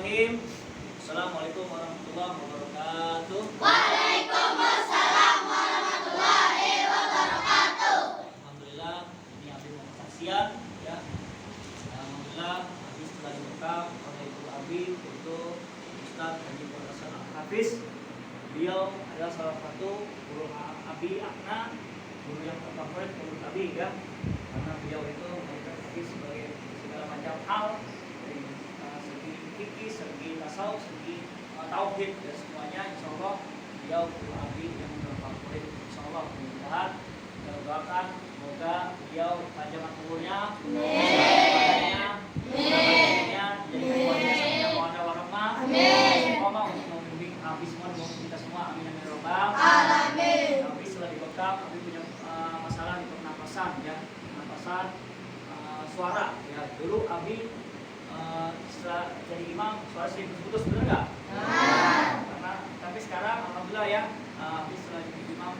Bismillahirrahmanirrahim. Assalamualaikum warahmatullahi wabarakatuh. Waalaikumsalam warahmatullahi wabarakatuh. Alhamdulillah, ini Abi mau kesaksian ya. Alhamdulillah, Abi setelah dibekam oleh Ibu Abi yaitu Ustaz Haji Hasan Al-Hafiz. Beliau adalah salah satu guru Abi Akna, guru yang terfavorit menurut Abi ya. Karena beliau itu memberikan Abi sebagai segala macam hal dari segi fikih, segi tasawuf, segi tauhid dan semuanya. Insya Allah beliau guru Abi yang terfavorit. Insya Allah mudah-mudahan kita doakan semoga beliau panjang umurnya, jadi keluarga yang ada warahmah. Semoga untuk membimbing Abi semua, kita semua, amin amin ya rabbal alamin. Abi setelah dibekam, Abi punya masalah di pernapasan ya, pernapasan suara ya. Dulu Abi setelah jadi imam suara sering putus, benar nggak? Karena tapi sekarang alhamdulillah ya, Abi setelah jadi imam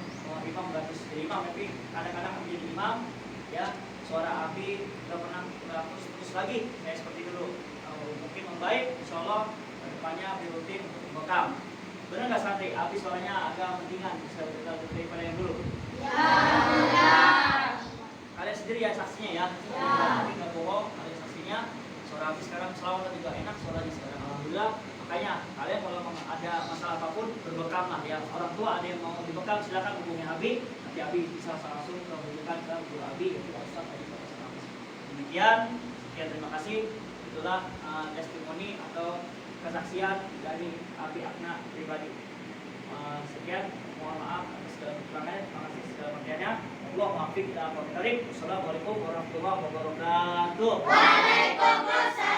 nggak terus jadi imam, tapi kadang-kadang Abi jadi imam ya, suara Abi nggak pernah putus lagi kayak seperti dulu. Mungkin membaik, insya Allah kedepannya Abi rutin untuk membekam. Benar nggak santri? Abi suaranya agak mendingan daripada yang dulu. Kalian sendiri ya saksinya ya. Tapi nggak bohong, kalian saksinya. Suara Abi sekarang selawat juga enak suaranya sekarang. Alhamdulillah. Makanya kalian kalau ada masalah apapun berbekam lah ya. Orang tua ada yang mau dibekam silakan hubungi Abi. Nanti Abi bisa langsung menghubungkan ke guru Abi yaitu Ustaz Haji Hasan Al-Hafiz. Demikian, sekian terima kasih. Itulah testimoni atau kesaksian dari Abi Akna pribadi. Sekian, mohon maaf atas segala kekurangannya. Terima kasih segala pengertiannya. Allah muwaffiq ila aqwamit thoriq. Wassalamualaikum warahmatullahi wabarakatuh. Waalaikumsalam.